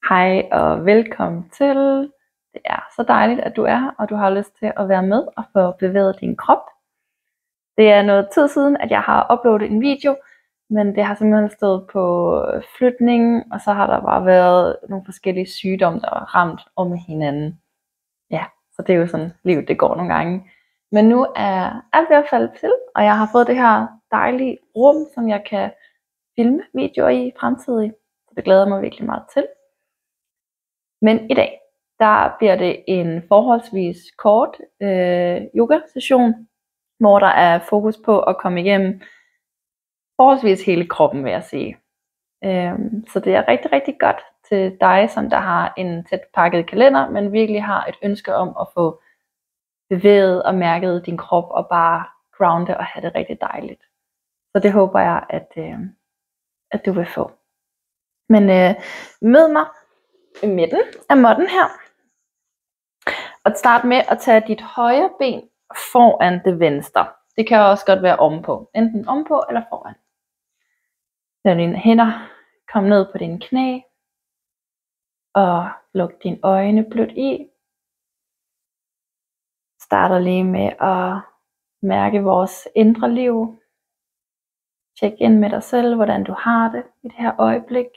Hej og velkommen til. Det er så dejligt, at du er her, og du har lyst til at være med og få bevæget din krop. Det er noget tid siden, at jeg har uploadet en video, men det har simpelthen stået på flytning, og så har der bare været nogle forskellige sygdomme, der har ramt om hinanden. Ja, så det er jo sådan, livet det går nogle gange. Men nu er alt ved at falde til, og jeg har fået det her dejlige rum, som jeg kan filme videoer i fremtidigt. Så det glæder jeg mig virkelig meget til. Men i dag, der bliver det en forholdsvis kort yoga-session, hvor der er fokus på at komme igennem forholdsvis hele kroppen, vil jeg sige. Så det er rigtig, rigtig godt til dig, som der har en tæt pakket kalender, men virkelig har et ønske om at få bevæget og mærket din krop og bare grounde og have det rigtig dejligt. Så det håber jeg, at du vil få. Men mød mig i midten af måtten her. Og start med at tage dit højre ben foran det venstre. Det kan også godt være ovenpå. Enten ovenpå eller foran. Lad dine hænder komme ned på dine knæ. Og luk dine øjne blødt i. Starter lige med at mærke vores indre liv. Tjek ind med dig selv, hvordan du har det i det her øjeblik.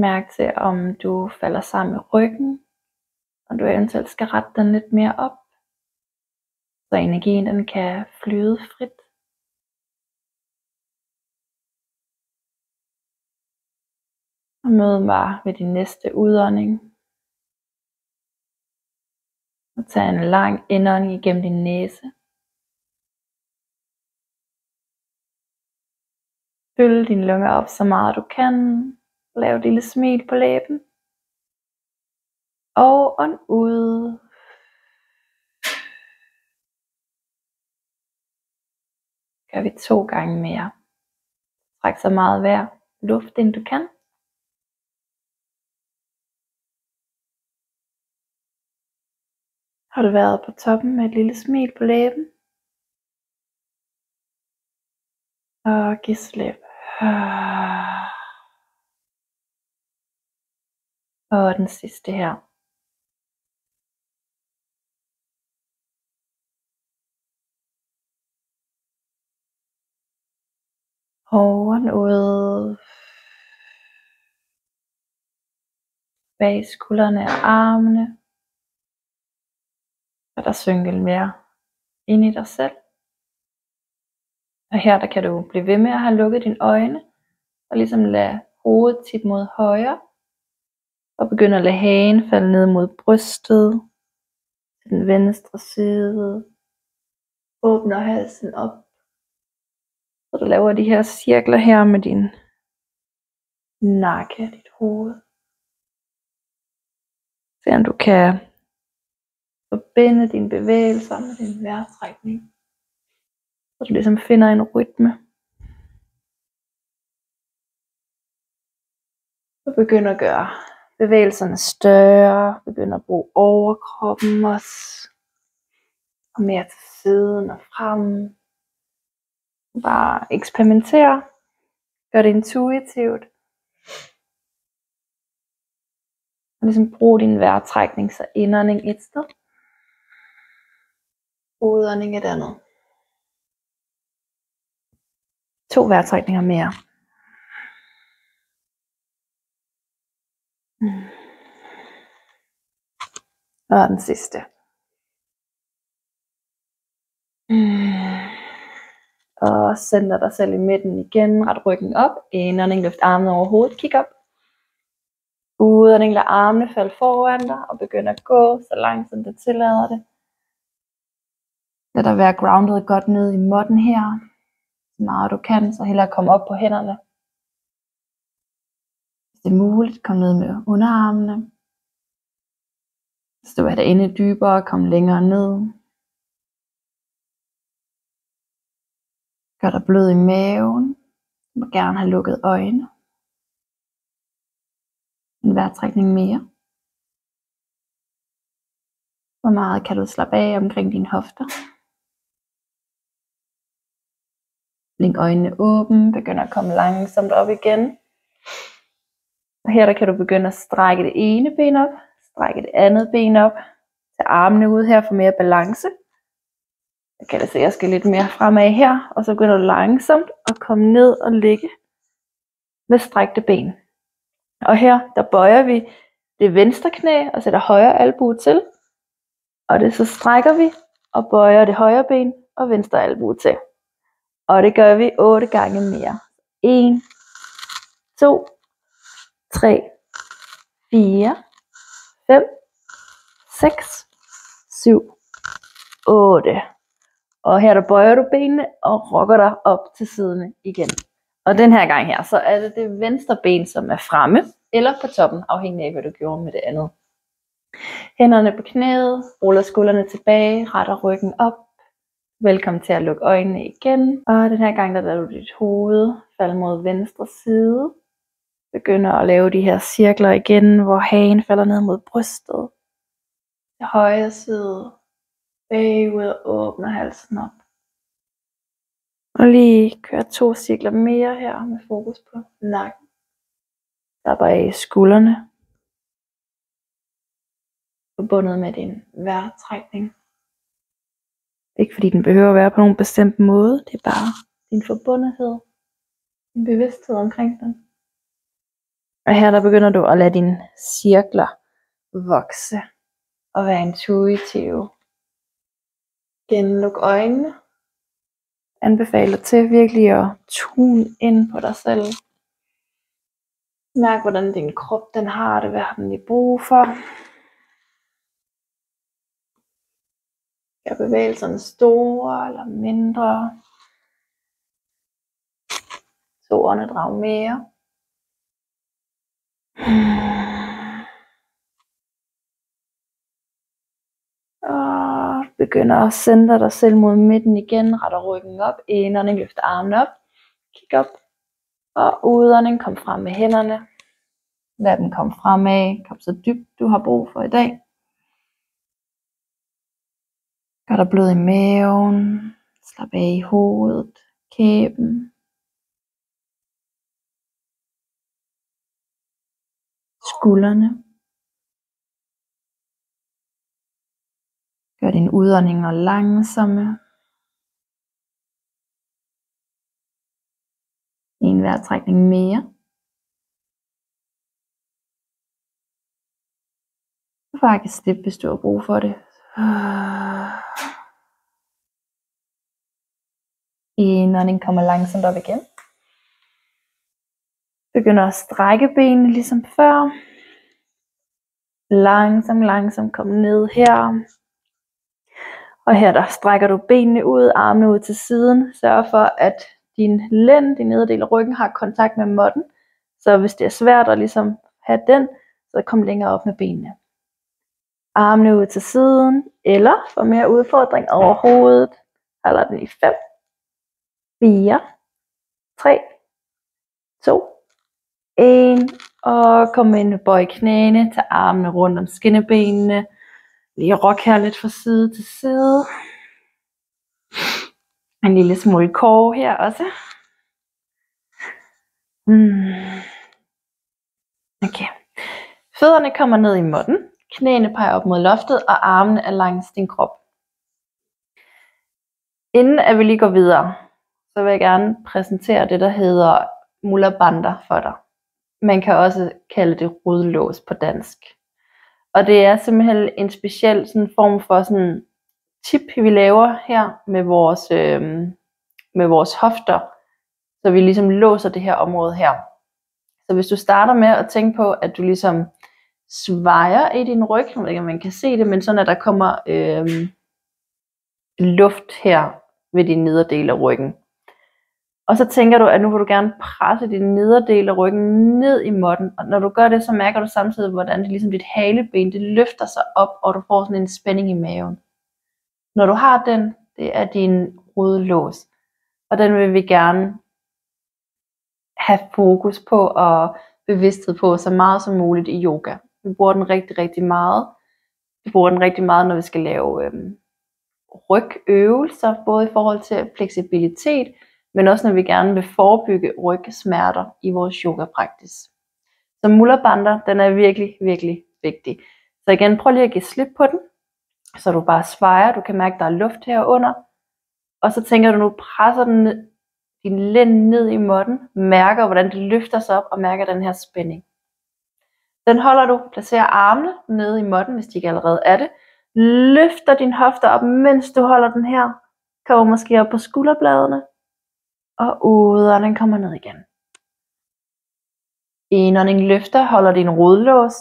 Mærk til, om du falder sammen med ryggen, og du eventuelt skal rette den lidt mere op, så energien den kan flyde frit. Og mød mig ved din næste udånding. Og tag en lang indånding igennem din næse. Fyld dine lunger op så meget du kan. Lav et lille smil på læben. Og ånd ud. Gør vi 2 gange mere. Træk så meget vejr, luft ind du kan. Har du været på toppen med et lille smil på læben? Og giv slip. Og den sidste her. Og ånd ud. Bag skuldrene og armene. Og der synke mere ind i dig selv. Og her der kan du blive ved med at have lukket dine øjne. Og ligesom lade hovedet tippe mod højre. Og begynde at lade hagen falde ned mod brystet. Til den venstre side. Åbner halsen op. Så du laver de her cirkler her med din nakke, dit hoved. Se om du kan forbinde dine bevægelser med din vejrtrækning. Så du ligesom finder en rytme. Og begynder at gøre bevægelserne større. Begynder at bruge overkroppen også. Og mere til siden og frem. Bare eksperimentere. Gør det intuitivt. Og ligesom brug din vejrtrækning, så indånding et sted. Udånding et andet. 2 vejrtrækninger mere. Og den sidste. Og center dig selv i midten igen. Ret ryggen op. Indånding, løft armene over hovedet. Kig op. Udånding, lad armene falde foran dig. Og begynd at gå så langt som det tillader det. Lad dig være grounded godt ned i måtten her. Så meget du kan. Så hellere komme op på hænderne. Hvis det er muligt, kom ned med underarmene. Hvis du er derinde dybere, kom længere ned. Gør dig blød i maven. Du må gerne have lukket øjne. En vejrtrækning mere. Hvor meget kan du slappe af omkring dine hofter? Blink øjnene åbne, begynder at komme langsomt op igen. Og her der kan du begynde at strække det ene ben op, strække det andet ben op, tage armene ud her for mere balance. Jeg kan da se, at jeg skal lidt mere fremad her, og så begynder du langsomt at komme ned og ligge med strækte ben. Og her der bøjer vi det venstre knæ og sætter højre albue til. Og det så strækker vi og bøjer det højre ben og venstre albue til. Og det gør vi 8 gange mere. 1, 2, 3, 4, 5, 6, 7, 8. Og her der bøjer du benene og rokker dig op til sidene igen. Og den her gang her, så er det det venstre ben, som er fremme eller på toppen, afhængig af hvad du gjorde med det andet. Hænderne på knæet, ruller skuldrene tilbage, retter ryggen op. Velkommen til at lukke øjnene igen. Og den her gang, der lader du dit hoved falde mod venstre side. Begynder at lave de her cirkler igen, hvor hagen falder ned mod brystet. Til højre side. Bagud og åbner halsen op. Og lige køre 2 cirkler mere her med fokus på nakken. Slap af skuldrene. Forbundet med din vejrtrækning. Ikke fordi den behøver at være på nogen bestemt måde. Det er bare din forbundethed. Din bevidsthed omkring den. Og her der begynder du at lade dine cirkler vokse. Og være intuitiv. Igen luk øjnene. Anbefaler til virkelig at tune ind på dig selv. Mærk hvordan din krop den har det. Hvad har den i brug for? Er bevægelserne store eller mindre? 2 åndedrag mere. Og begynder at centre dig selv mod midten igen. Retter ryggen op. Indånding, løfter armene op. Kig op. Og udånding, kom frem med hænderne. Lad den komme fremad. Kom så dybt du har brug for i dag. Gør der blød i maven. Slap af i hovedet. Kæben. Skuldrene. Gør dine udåndinger langsomme. En vejrtrækning mere. Du får ikke slip, hvis du har brug for det. Indånding kommer langsomt op igen. Begynder at strække benene ligesom før. Langsomt kom ned her. Og her der strækker du benene ud, armene ud til siden. Sørg for at din lænd, din nederdel af ryggen, har kontakt med måtten. Så hvis det er svært at ligesom have den, så kom længere op med benene. Armene ud til siden, eller for mere udfordring over hovedet. Holder den i 5, 4, 3, 2, 1. Og kom ind og bøj knæene, tag armene rundt om skinnebenene. Lige rock her lidt fra side til side. En lille smule core her også. Okay. Fødderne kommer ned i måtten. Knæene peger op mod loftet, og armene er langs din krop. Inden at vi lige går videre, så vil jeg gerne præsentere det, der hedder Mula Bandha for dig. Man kan også kalde det rodlås på dansk. Og det er simpelthen en speciel sådan form for sådan tip, vi laver her med vores hofter. Så vi ligesom låser det her område her. Så hvis du starter med at tænke på, at du ligesom svejer i din ryg, jeg ved ikke om man kan se det, men sådan at der kommer luft her ved din nederdel af ryggen. Og så tænker du, at nu vil du gerne presse din nederdel af ryggen ned i måtten. Og når du gør det, så mærker du samtidig, hvordan det ligesom dit haleben, det løfter sig op, og du får sådan en spænding i maven. Når du har den, det er din rodlås. Og den vil vi gerne have fokus på og bevidsthed på så meget som muligt i yoga. Vi bruger den rigtig meget. Vi bruger den rigtig meget, når vi skal lave rygøvelser, både i forhold til fleksibilitet, men også når vi gerne vil forebygge rygsmerter i vores yoga-praksis. Så mulabandha, den er virkelig, virkelig vigtig. Så igen, prøv lige at give slip på den, så du bare svejer, du kan mærke, at der er luft herunder, og så tænker du, nu presser den din lænd ned i måtten, mærker, hvordan det løfter sig op, og mærker den her spænding. Den holder du, placerer armene nede i måtten, hvis de ikke allerede er det, løfter din hofter op, mens du holder den her, kommer måske op på skulderbladene, og udånding kommer ned igen. Indånding løfter, holder din rodlås.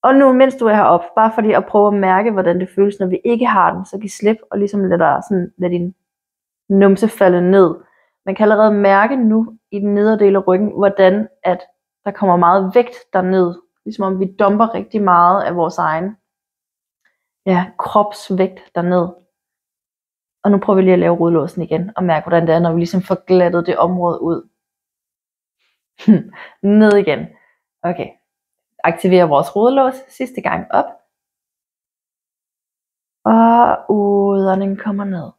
Og nu, mens du er heroppe, bare fordi at prøve at mærke, hvordan det føles, når vi ikke har den, så giv slip og ligesom lad din numse falde ned. Man kan allerede mærke nu i den nedre del af ryggen, hvordan at der kommer meget vægt derned. Ligesom om vi dumper rigtig meget af vores egen kropsvægt derned. Og nu prøver vi lige at lave rodlåsen igen, og mærke, hvordan det er, når vi ligesom får glattet det område ud. Ned igen. Okay. Aktiverer vores rodlås sidste gang op. Og udånding kommer ned.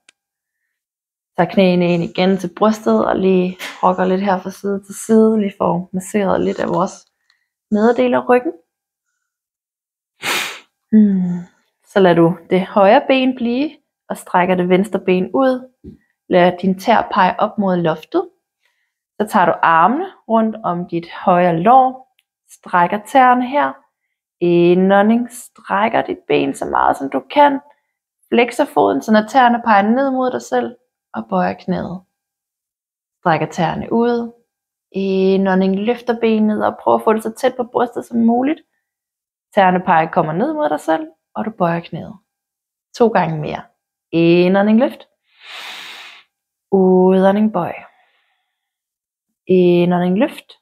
Tag knæene ind igen til brystet, og lige rokker lidt her fra side til side, lige får masseret lidt af vores nederdel af ryggen. Så lader du det højre ben blive, og strækker det venstre ben ud. Lad din tær pege op mod loftet. Så tager du armene rundt om dit højre lår, strækker tæerne her. Indånding, strækker dit ben så meget som du kan. Flexer foden, så når tæerne peger ned mod dig selv, og bøjer knæet. Strækker tæerne ud. Indånding, løfter benet og prøv at få det så tæt på brystet som muligt. Tæerne peger kommer ned mod dig selv, og du bøjer knæet. 2 gange mere. Indånding, løft. Udånding, bøj. Indånding, løft.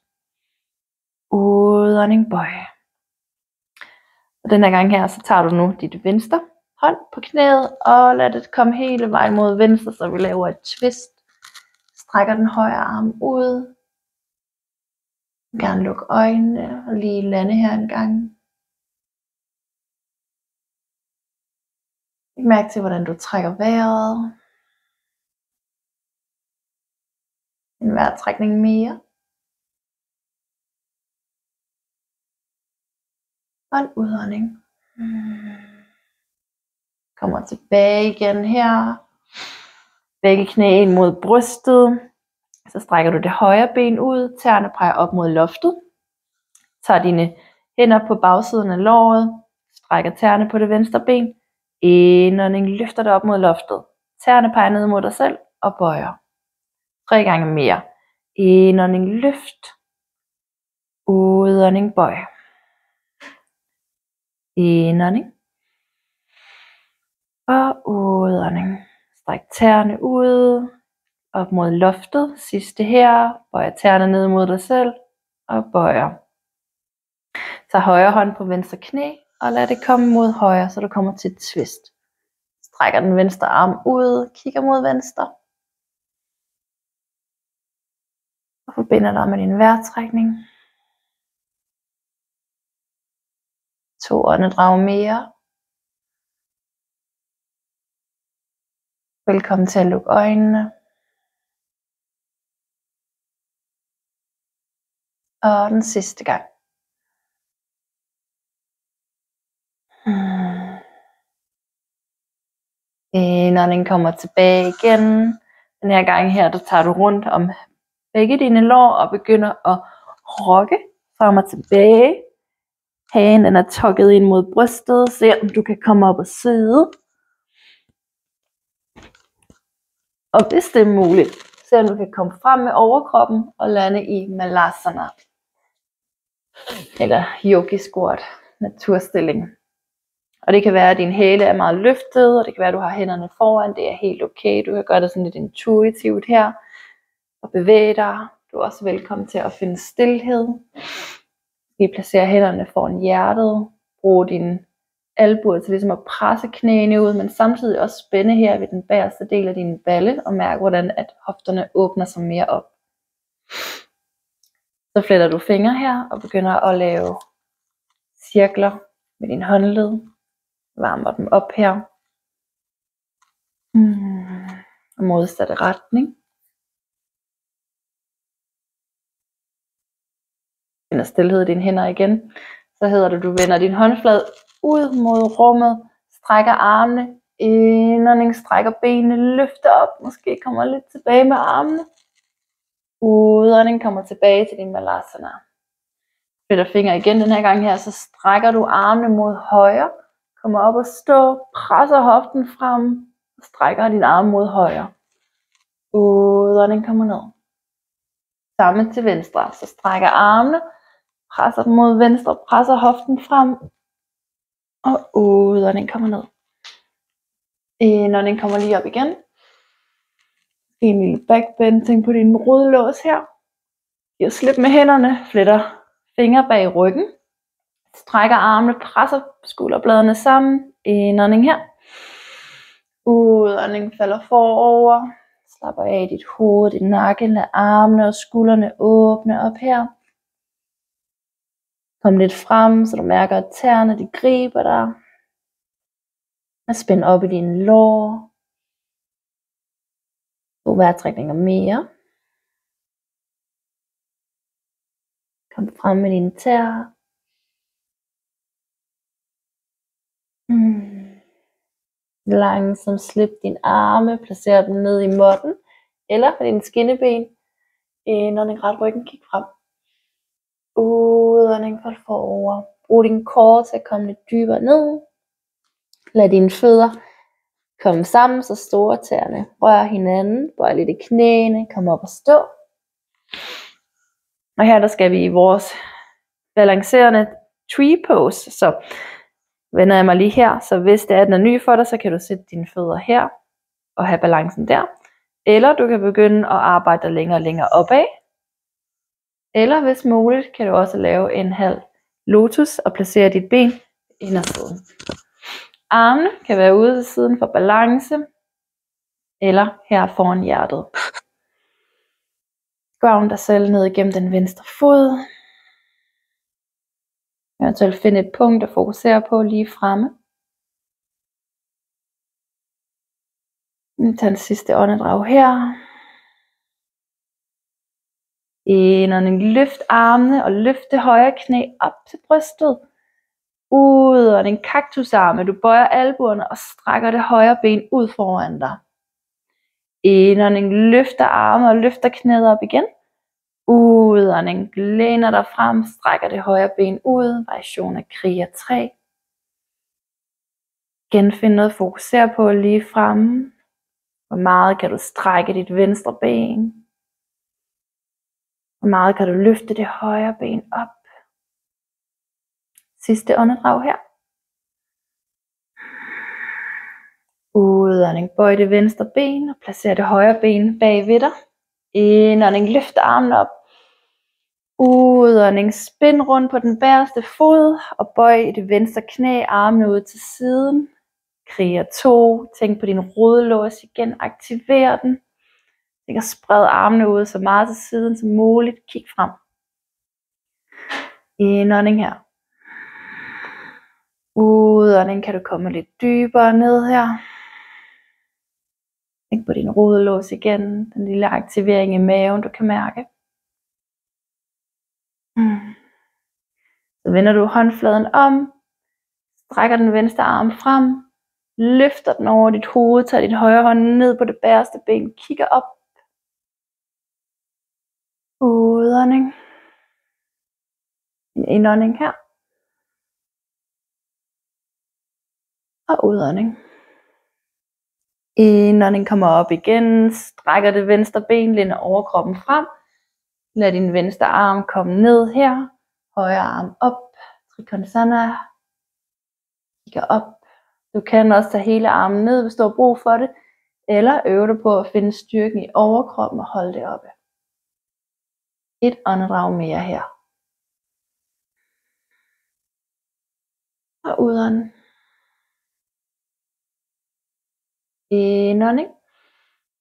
Udånding, bøj. Og den her gang her, så tager du nu dit venstre hånd på knæet, og lad det komme hele vejen mod venstre, så vi laver et twist. Strækker den højre arm ud. Gerne lukke øjnene, og lige lande her en gang. Læg mærke til, hvordan du trækker vejret. En vejrtrækning mere. Og en udånding. Kommer tilbage igen her. Begge knæ ind mod brystet. Så strækker du det højre ben ud. Tæerne peger op mod loftet. Tager dine hænder på bagsiden af låret. Strækker tæerne på det venstre ben. Indånding, løfter det op mod loftet. Tæerne peger ned mod dig selv og bøjer. 3 gange mere. Indånding, løft. Udånding, bøj. Indånding. Og udånding. Stræk tæerne ud. Op mod loftet. Sidste her. Bøjer tæerne ned mod dig selv. Og bøjer. Tag højre hånd på venstre knæ. Og lad det komme mod højre, så du kommer til et twist. Strækker den venstre arm ud. Kigger mod venstre. Og forbinder dig med din vejrtrækning. 2 åndedrag mere. Velkommen til at lukke øjnene. Og den sidste gang. Indånding kommer tilbage igen. Den her gang her, der tager du rundt om begge dine lår og begynder at rokke frem og tilbage. Hagen den er tukket ind mod brystet. Se om du kan komme op og sidde. Og hvis det er muligt, se om du kan komme frem med overkroppen og lande i malasana. Eller yogi squat, naturstilling. Og det kan være, at din hæle er meget løftet, og det kan være, at du har hænderne foran. Det er helt okay. Du kan gøre det sådan lidt intuitivt her. Og bevæge dig. Du er også velkommen til at finde stilhed. Vi placerer hænderne foran hjertet. Brug dine albuer til ligesom at presse knæene ud, men samtidig også spænde her ved den bagerste del af din balle, og mærke, hvordan at hofterne åbner sig mere op. Så fletter du fingre her, og begynder at lave cirkler med din håndled. Varmer dem op her. modsatte retning. Finder stilhed i dine hænder igen. Så hedder det, du vender din håndflade ud mod rummet, strækker armene, indånding, strækker benene, løfter op, måske kommer lidt tilbage med armene. Udånding, kommer tilbage til din malasana. Flytter fingre igen den her gang her, så strækker du armene mod højre, kommer op og stå, presser hoften frem, og strækker din arme mod højre. Udånding, kommer ned. Samme til venstre, så strækker armene, presser dem mod venstre, presser hoften frem, og udånding, kommer ned. Indånding, kommer lige op igen. En lille backbend, tænk på din rodlås her. Giv slip med hænderne, fletter fingre bag ryggen. Strækker armene, presser skulderbladene sammen. Indånding her. Udånding, falder forover. Slapper af dit hoved, din nakke, lad armene og skuldrene åbne op her. Kom lidt frem, så du mærker, at tæerne de griber dig. Og spænd op i dine lår. 2 vejrtrækninger mere. Kom frem med dine tæer. Langsomt slip dine arme, placer dem ned i måtten, eller på dine skinneben. Indånding, ret ryggen, kig frem. Udånding, fald forover. Brug din core til at komme lidt dybere ned. Lad dine fødder komme sammen, så store tæerne rører hinanden. Bøj lidt i knæene, kom op og stå. Og her der skal vi i vores balancerende tree pose. Så vender jeg mig lige her, så hvis det er, den er ny for dig, så kan du sætte dine fødder her og have balancen der. Eller du kan begynde at arbejde længere og længere opad. Eller hvis muligt, kan du også lave en halv lotus og placere dit ben indersiden. Armene kan være ude til siden for balance, eller her foran hjertet. Ground dig selv ned igennem den venstre fod. Eventuelt finde et punkt at fokusere på lige fremme. Nu tager den sidste åndedrag her. Indånding, løft armene og løft det højre knæ op til brystet. Udånding, kaktusarme. Du bøjer albuerne og strækker det højre ben ud foran dig. Indånding, løfter armene og løfter knæet op igen. Udånding, læner dig frem, strækker det højre ben ud. Variation af kriger 3. Genfind noget at fokusere på lige fremme. Hvor meget kan du strække dit venstre ben? Hvor meget kan du løfte det højre ben op? Sidste åndedrag her. Udånding, bøj det venstre ben og placer det højre ben bag ved dig. Indånding, løft armen op. Udånding, spind rundt på den bagerste fod og bøj det venstre knæ, armene ud til siden. Kriger 2, tænk på din rodlås igen, aktiver den. Tænk at sprede armene ud så meget til siden som muligt, kig frem. Indånding her. Udånding, kan du komme lidt dybere ned her. Tænk på din rodlås igen, den lille aktivering i maven, du kan mærke. Så vender du håndfladen om, strækker den venstre arm frem, løfter den over dit hoved, tager din højre hånd ned på det bagerste ben, kigger op. Udånding. En indånding her. Og udånding. Indånding, kommer op igen, strækker det venstre ben, læner overkroppen frem. Lad din venstre arm komme ned her. Højre arm op. Trikonasana. Kigger op. Du kan også tage hele armen ned, hvis du har brug for det. Eller øve dig på at finde styrken i overkroppen og holde det oppe. Et åndedrag mere her. Og udånding. Indånding.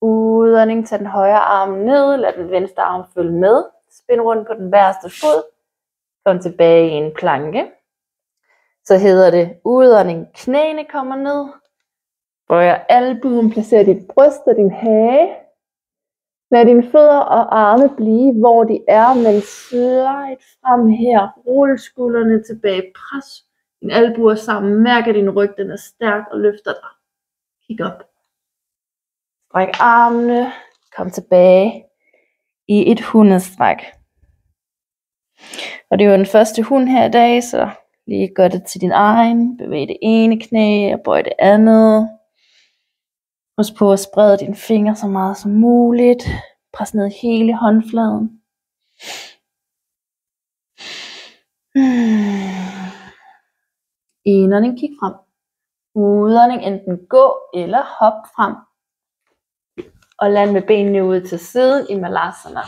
Udånding, tag den højre arm ned, lad den venstre arm følge med. Spind rundt på den bagerste fod. Kom tilbage i en planke. Så hedder det udånding, knæene kommer ned. Bøjer albuen, placerer dit bryst og din hage. Lad dine fødder og arme blive, hvor de er, men slide frem her. Rul skuldrene tilbage. Pres dine albuer sammen. Mærk, at din ryg den er stærk og løfter dig. Kig op. Stræk armene. Kom tilbage i et hundestræk. Og det er jo den første hund her i dag, så lige gør det til din egen. Bevæg det ene knæ og bøj det andet. Husk på at sprede dine fingre så meget som muligt. Pres ned hele håndfladen. Indånding, kig frem. Udånding, enten gå eller hop frem. Og land med benene ud til siden i Malasana.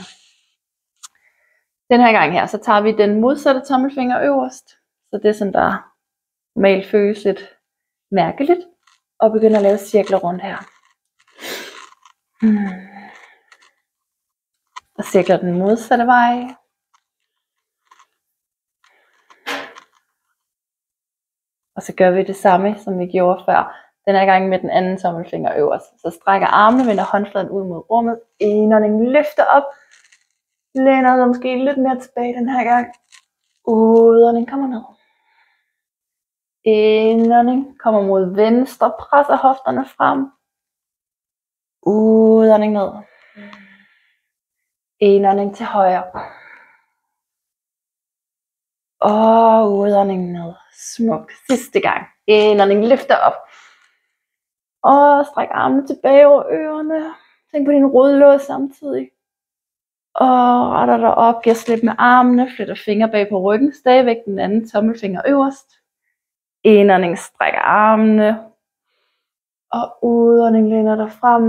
Den her gang her, så tager vi den modsatte tommelfinger øverst. Så det er sådan, der normalt føles lidt mærkeligt. Og begynder at lave cirkler rundt her. Og cirkler den modsatte vej. Og så gør vi det samme, som vi gjorde før. Den her gang med den anden tommelfinger øverst. Så strækker armene, vender håndfladen ud mod rummet. Indånding, løfter op. Læner dig måske lidt mere tilbage den her gang. Udånding, kommer ned. Indånding, kommer mod venstre. Presser hofterne frem. Udånding ned. Indånding til højre. Og udånding ned. Smukt. Sidste gang. Indånding, løfter op. Og stræk armene tilbage over ørerne. Tænk på din rodlås samtidig. Og retter dig op. Giver slip med armene. Flytter fingre bag på ryggen. Stadigvæk den anden tommelfinger øverst. Indånding, strækker armene. Og udånding, læner dig frem.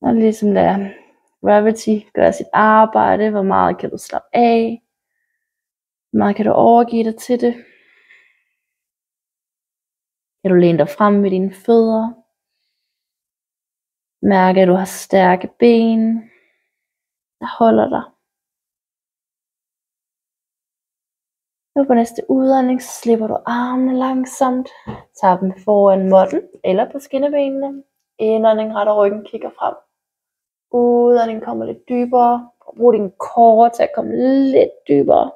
Og ligesom der gravity gør sit arbejde. Hvor meget kan du slappe af? Hvor meget kan du overgive dig til det? Kan du læne dig frem med dine fødder? Mærke, at du har stærke ben, der holder dig. Nu på næste udånding, så slipper du armene langsomt. Tager dem foran måtten eller på skinnebenene. Indånding, retter ryggen, kigger frem. Udånding, kommer lidt dybere. Brug din core til at komme lidt dybere.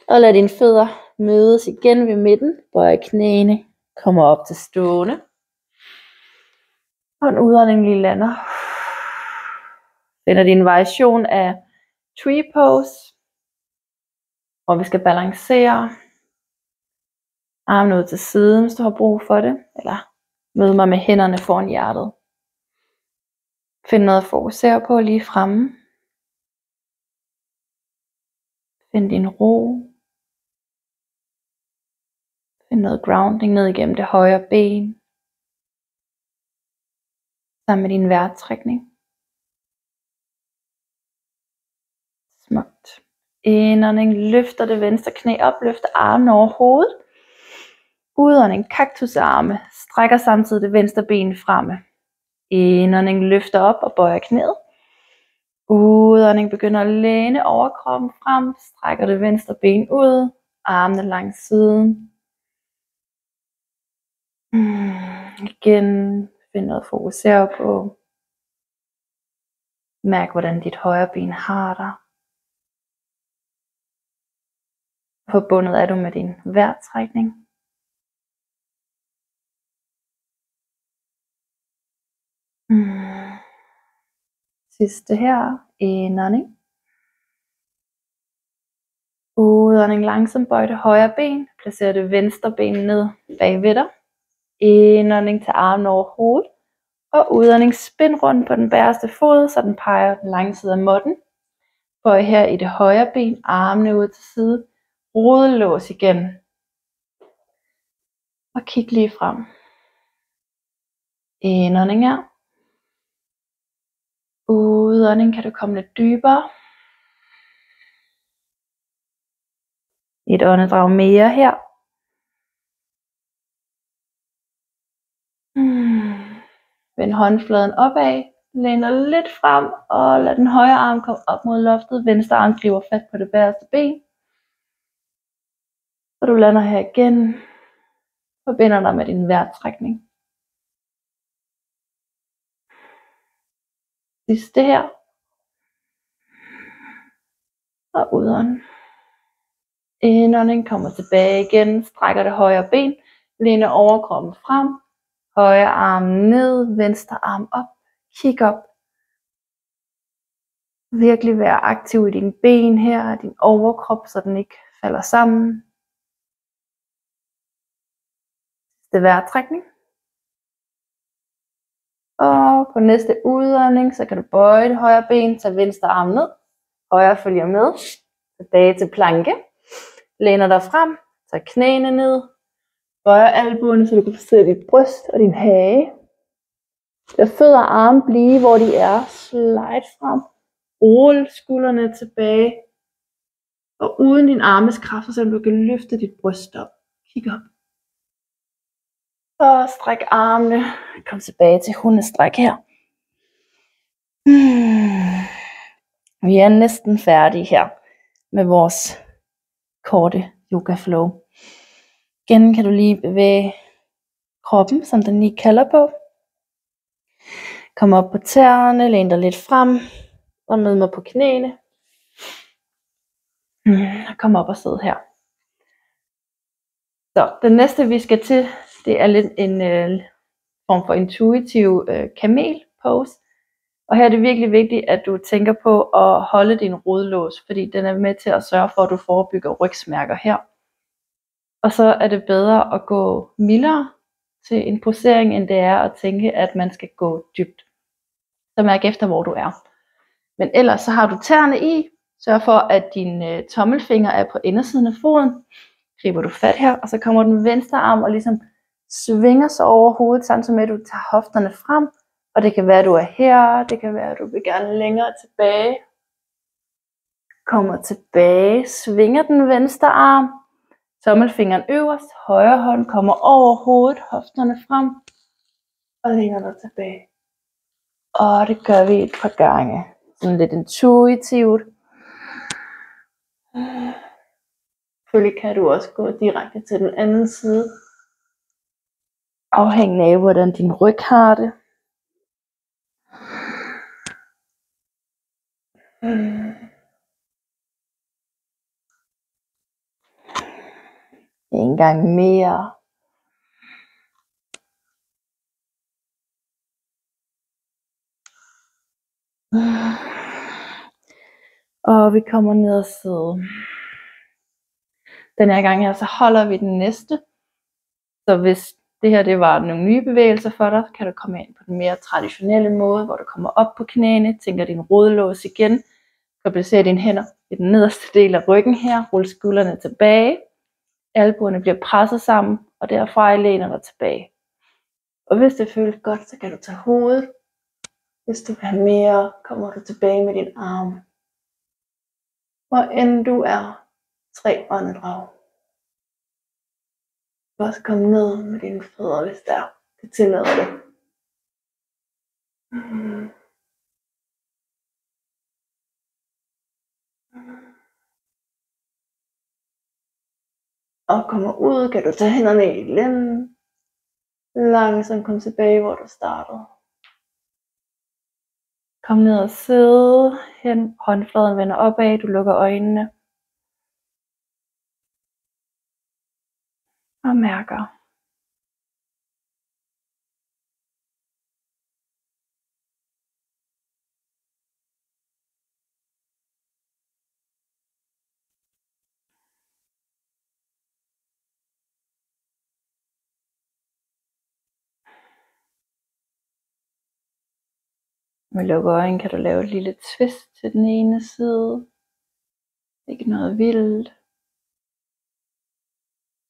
Og lad dine fødder mødes igen ved midten. Bøj knæene, kommer op til stående. Og en udånding lige lander. Finder din variation af tree pose. Og vi skal balancere. Armen ud til siden, hvis du har brug for det. Eller mød mig med hænderne foran hjertet. Find noget at fokusere på lige fremme. Find din ro. Find noget grounding ned igennem det højre ben. Sammen med din vejrtrækning. Smukt. Indånding, løfter det venstre knæ op, løfter armene over hovedet. Udånding, kaktusarme, strækker samtidig det venstre ben fremme. Indånding, løfter op og bøjer knæet. Udånding, begynder at læne overkroppen frem, strækker det venstre ben ud, armene langs siden. Igen, find noget at fokusere på. Mærk, hvordan dit højre ben har dig. Forbundet er du med din vejrtrækning. Sidste her, indånding. Udånding, langsomt bøj det højre ben. Placer det venstre ben ned bagved dig. Indånding, til armen over hovedet. Og udånding, spind rundt på den bagerste fod, så den peger den lange side af måtten. Bøj her i det højre ben, armene ud til side. Rodelås igen. Og kig lige frem. Indånding her. Udånding, kan du komme lidt dybere. Et åndedrag mere her. Vend håndfladen opad. Læner lidt frem og lad den højre arm komme op mod loftet. Venstre arm griber fast på det bagerste ben. Og du lander her igen. Forbinder dig med din vejrtrækning. Sidste her. Og udånd. Indånding, kommer tilbage igen, strækker det højre ben, læner overkroppen frem, højre arm ned, venstre arm op, kig op. Virkelig vær aktiv i dine ben her, din overkrop, så den ikke falder sammen. Det vejrtrækning. Og på næste udånding, så kan du bøje det højre ben, tage venstre arm ned, højre følger med, tilbage til planke. Læner dig frem, tag knæene ned, bøjer albuerne, så du kan placere dit bryst og din hage. Lad fødder og arme blive, hvor de er. Slide frem, rulle skuldrene tilbage. Og uden din armes kraft, så du kan løfte dit bryst op. Kig op. Og stræk armene. Kom tilbage til hundestræk her. Vi er næsten færdige her med vores korte yoga flow. Igen kan du lige bevæge kroppen, som den lige kalder på. Kom op på tæerne, læn dig lidt frem og ned mig på knæene. Og kom op og sidde her. Så det næste vi skal til, det er lidt en form for intuitiv kamel pose. Og her er det virkelig vigtigt, at du tænker på at holde din rodlås, fordi den er med til at sørge for, at du forebygger rygsmærker her. Og så er det bedre at gå mildere til en posering, end det er at tænke, at man skal gå dybt. Så mærk efter, hvor du er. Men ellers så har du tæerne i. Sørg for, at din tommelfinger er på indersiden af foden. Griber du fat her, og så kommer den venstre arm og ligesom svinger sig over hovedet, samtidig med at du tager hofterne frem. Og det kan være, at du er her, det kan være, at du vil gerne længere tilbage. Kommer tilbage, svinger den venstre arm. Tommelfingeren øverst, højre hånd kommer over hovedet, hofterne frem. Og læner dig tilbage. Og det gør vi et par gange. Sådan lidt intuitivt. Selvfølgelig kan du også gå direkte til den anden side. Afhængig af, hvordan din ryg har det. En gang mere. Og vi kommer ned og sidde. Den her gang her, så holder vi den næste. Så hvis det her det var nogle nye bevægelser for dig, kan du komme ind på den mere traditionelle måde, hvor du kommer op på knæene, tænker din rodlås igen, kan placere dine hænder i den nederste del af ryggen her, rulle skuldrene tilbage, albuerne bliver presset sammen, og derfra læner dig tilbage. Og hvis det føles godt, så kan du tage hovedet. Hvis du vil have mere, kommer du tilbage med din arm. Hvor end du er, 3 åndedrag. Du kan også komme ned med dine fødder, hvis der det tillader det. Og kommer ud, kan du tage hænderne i lænden. Langsomt kom tilbage, hvor du startede. Kom ned og sidde. Håndfladen vender opad, du lukker øjnene. Og mærker. Med lukkede øjne kan du lave et lille twist til den ene side. Ikke noget vildt.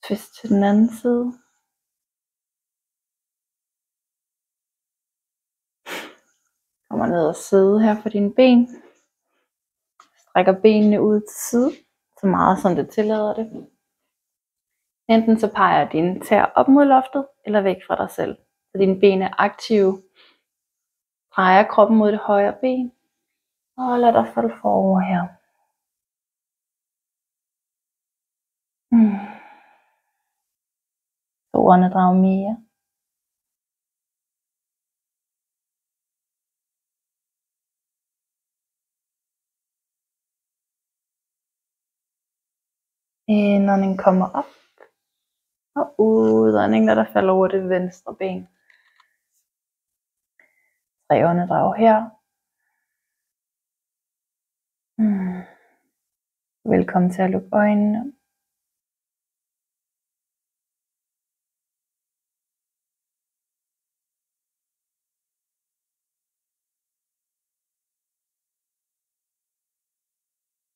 Twist til den anden side. Kommer ned og sidde her for dine ben. Strækker benene ud til side, så meget som det tillader det. Enten så peger dine tæer op mod loftet, eller væk fra dig selv. Så dine ben er aktive. Drejer kroppen mod det højre ben. Og lad dig falde forover her. 2 åndedrag mere. Indånding kommer op, og udånding, der falder over det venstre ben. 3 åndedrag her. Velkommen til at lukke øjnene.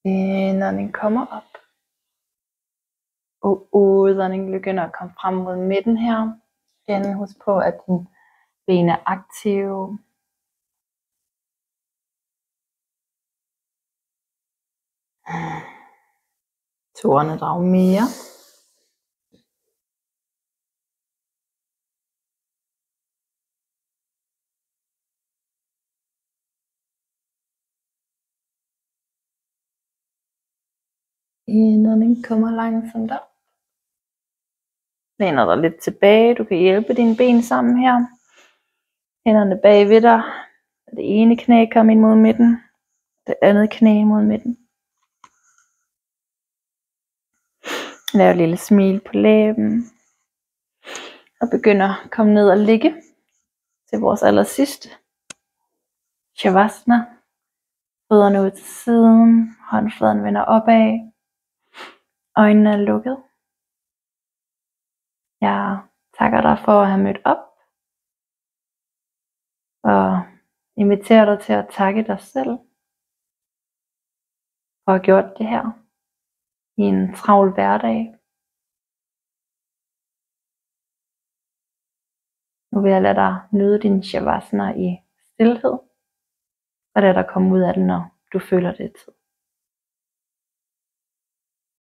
Indånding kommer op. Og udånding begynder at komme frem mod midten her. Igen husk på, at dine ben er aktive. To åndedrag mere. Indånding kommer langsomt op. Læner dig lidt tilbage. Du kan hjælpe dine ben sammen her. Hænderne bag ved dig. Det ene knæ kommer ind mod midten. Det andet knæ mod midten. Lav et lille smil på læben. Og begynder at komme ned og ligge til vores allersidste Shavasana. Fødderne ud til siden. Håndfladen vender opad. Øjnene er lukket. Jeg takker dig for at have mødt op. Og inviterer dig til at takke dig selv for at have gjort det her i en travl hverdag. Nu vil jeg lade dig nyde din Shavasana i stilhed, og lade dig komme ud af den, når du føler det er tid.